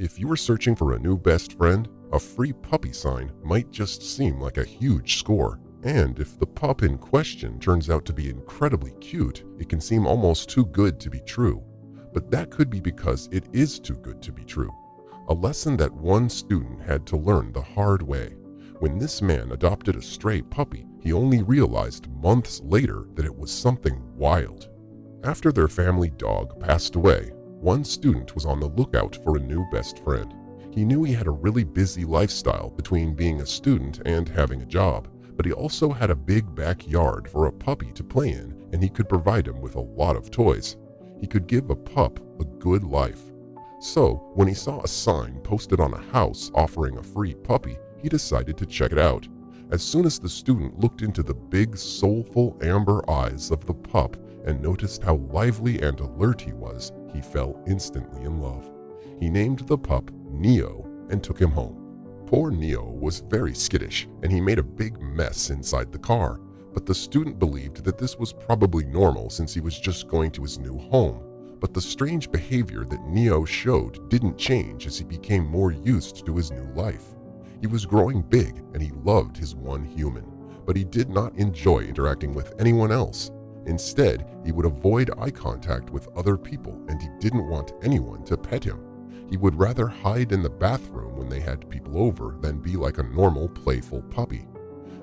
If you are searching for a new best friend, a free puppy sign might just seem like a huge score. And if the pup in question turns out to be incredibly cute, it can seem almost too good to be true. But that could be because it is too good to be true. A lesson that one student had to learn the hard way. When this man adopted a stray puppy, he only realized months later that it was something wild. After their family dog passed away, one student was on the lookout for a new best friend. He knew he had a really busy lifestyle between being a student and having a job, but he also had a big backyard for a puppy to play in, and he could provide him with a lot of toys. He could give a pup a good life. So, when he saw a sign posted on a house offering a free puppy, he decided to check it out. As soon as the student looked into the big, soulful amber eyes of the pup and noticed how lively and alert he was, he fell instantly in love. He named the pup Neo and took him home. Poor Neo was very skittish, and he made a big mess inside the car, but the student believed that this was probably normal since he was just going to his new home. But the strange behavior that Neo showed didn't change as he became more used to his new life. He was growing big and he loved his one human, but he did not enjoy interacting with anyone else. Instead, he would avoid eye contact with other people and he didn't want anyone to pet him. He would rather hide in the bathroom when they had people over than be like a normal, playful puppy.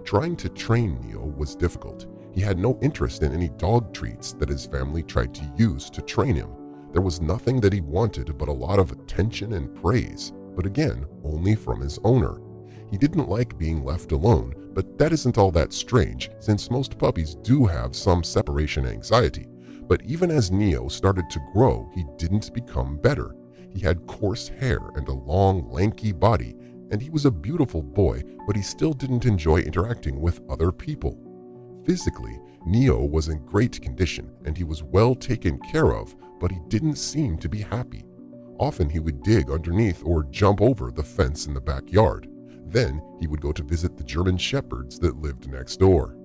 Trying to train Neo was difficult. He had no interest in any dog treats that his family tried to use to train him. There was nothing that he wanted but a lot of attention and praise, but again, only from his owner. He didn't like being left alone, but that isn't all that strange since most puppies do have some separation anxiety. But even as Neo started to grow, he didn't become better. He had coarse hair and a long, lanky body, and he was a beautiful boy, but he still didn't enjoy interacting with other people. Physically, Neo was in great condition and he was well taken care of, but he didn't seem to be happy. Often he would dig underneath or jump over the fence in the backyard. Then he would go to visit the German shepherds that lived next door.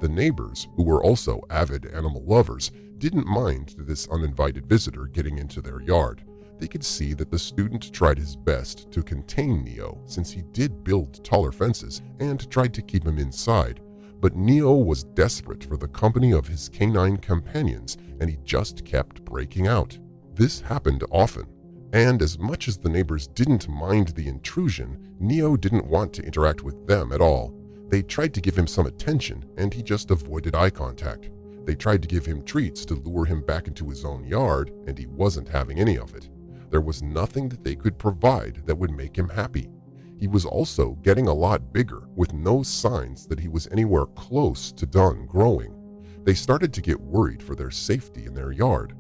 The neighbors, who were also avid animal lovers, didn't mind this uninvited visitor getting into their yard. They could see that the student tried his best to contain Neo since he did build taller fences and tried to keep him inside. But Neo was desperate for the company of his canine companions and he just kept breaking out. This happened often, and as much as the neighbors didn't mind the intrusion, Neo didn't want to interact with them at all. They tried to give him some attention and he just avoided eye contact. They tried to give him treats to lure him back into his own yard and he wasn't having any of it. There was nothing that they could provide that would make him happy. He was also getting a lot bigger with no signs that he was anywhere close to done growing. They started to get worried for their safety in their yard.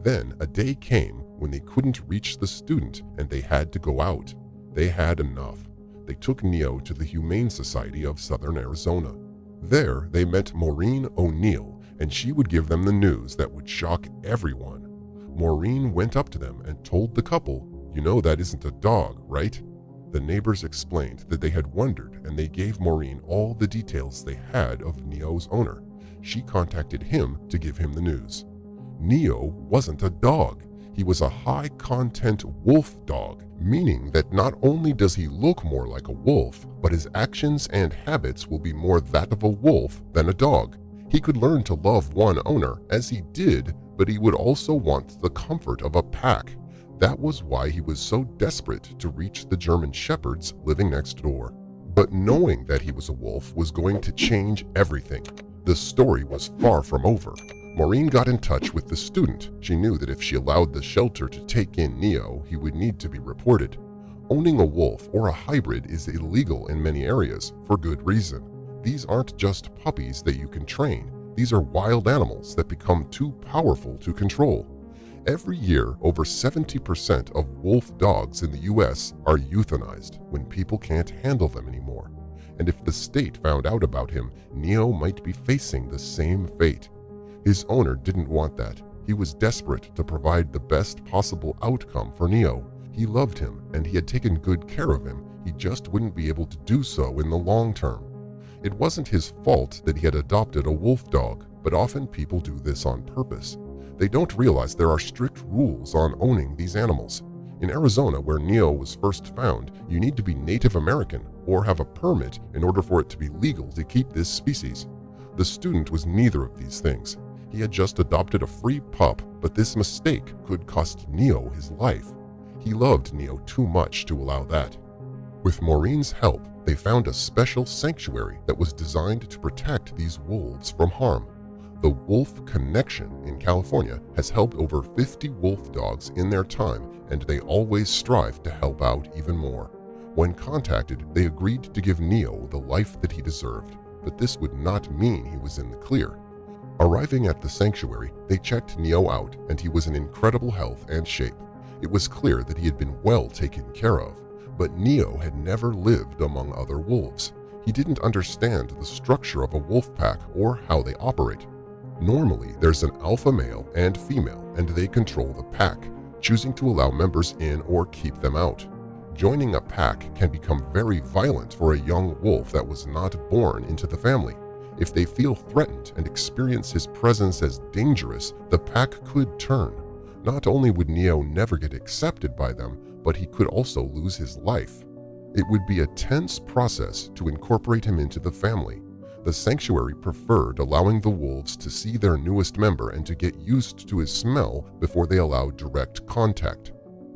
Then a day came when they couldn't reach the student and they had to go out. They had enough. They took Neo to the Humane Society of Southern Arizona. There they met Maureen O'Neill and she would give them the news that would shock everyone. Maureen went up to them and told the couple, "You know that isn't a dog, right?" The neighbors explained that they had wondered and they gave Maureen all the details they had of Neo's owner. She contacted him to give him the news. Neo wasn't a dog. He was a high-content wolf dog, meaning that not only does he look more like a wolf, but his actions and habits will be more that of a wolf than a dog. He could learn to love one owner, as he did, but he would also want the comfort of a pack. That was why he was so desperate to reach the German shepherds living next door. But knowing that he was a wolf was going to change everything. The story was far from over. Maureen got in touch with the student. She knew that if she allowed the shelter to take in Neo, he would need to be reported. Owning a wolf or a hybrid is illegal in many areas, for good reason. These aren't just puppies that you can train. These are wild animals that become too powerful to control. Every year, over 70% of wolf dogs in the US are euthanized when people can't handle them anymore. And if the state found out about him, Neo might be facing the same fate. His owner didn't want that. He was desperate to provide the best possible outcome for Neo. He loved him and he had taken good care of him. He just wouldn't be able to do so in the long term. It wasn't his fault that he had adopted a wolf dog, but often people do this on purpose. They don't realize there are strict rules on owning these animals. In Arizona, where Neo was first found, you need to be Native American or have a permit in order for it to be legal to keep this species. The student was neither of these things. He had just adopted a free pup, but this mistake could cost Neo his life. He loved Neo too much to allow that. With Maureen's help, they found a special sanctuary that was designed to protect these wolves from harm. The Wolf Connection in California has helped over 50 wolf dogs in their time, and they always strive to help out even more. When contacted, they agreed to give Neo the life that he deserved, but this would not mean he was in the clear. Arriving at the sanctuary, they checked Neo out, and he was in incredible health and shape. It was clear that he had been well taken care of, but Neo had never lived among other wolves. He didn't understand the structure of a wolf pack or how they operate. Normally, there's an alpha male and female, and they control the pack, choosing to allow members in or keep them out. Joining a pack can become very violent for a young wolf that was not born into the family. If they feel threatened and experience his presence as dangerous, the pack could turn. Not only would Neo never get accepted by them, but he could also lose his life. It would be a tense process to incorporate him into the family. The sanctuary preferred allowing the wolves to see their newest member and to get used to his smell before they allowed direct contact.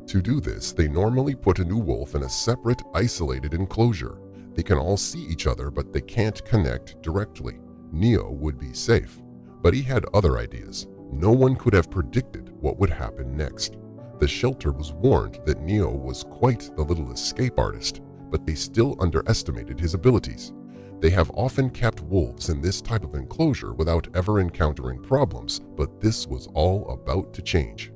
To do this, they normally put a new wolf in a separate, isolated enclosure. They can all see each other, but they can't connect directly. Neo would be safe, but he had other ideas. No one could have predicted what would happen next. The shelter was warned that Neo was quite the little escape artist, but they still underestimated his abilities. They have often kept wolves in this type of enclosure without ever encountering problems, but this was all about to change.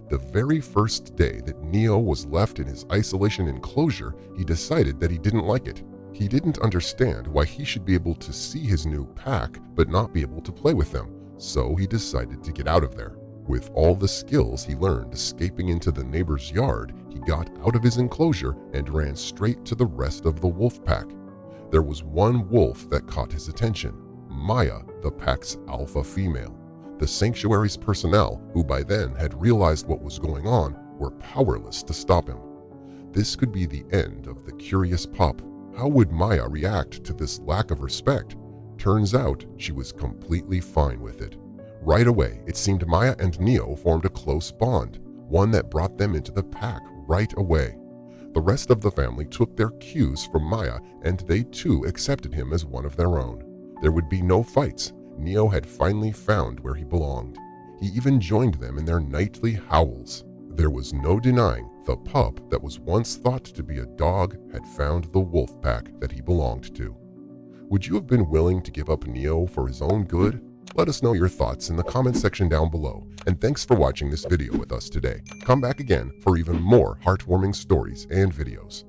The very first day that Neo was left in his isolation enclosure, he decided that he didn't like it. He didn't understand why he should be able to see his new pack but not be able to play with them, so he decided to get out of there. With all the skills he learned escaping into the neighbor's yard, he got out of his enclosure and ran straight to the rest of the wolf pack. There was one wolf that caught his attention, Maya, the pack's alpha female. The sanctuary's personnel, who by then had realized what was going on, were powerless to stop him. This could be the end of the curious pup. How would Maya react to this lack of respect? Turns out she was completely fine with it. Right away, it seemed Maya and Neo formed a close bond, one that brought them into the pack right away. The rest of the family took their cues from Maya, and they too accepted him as one of their own. There would be no fights. Neo had finally found where he belonged. He even joined them in their nightly howls. There was no denying the pup that was once thought to be a dog had found the wolf pack that he belonged to. Would you have been willing to give up Neo for his own good? Let us know your thoughts in the comment section down below, and thanks for watching this video with us today. Come back again for even more heartwarming stories and videos.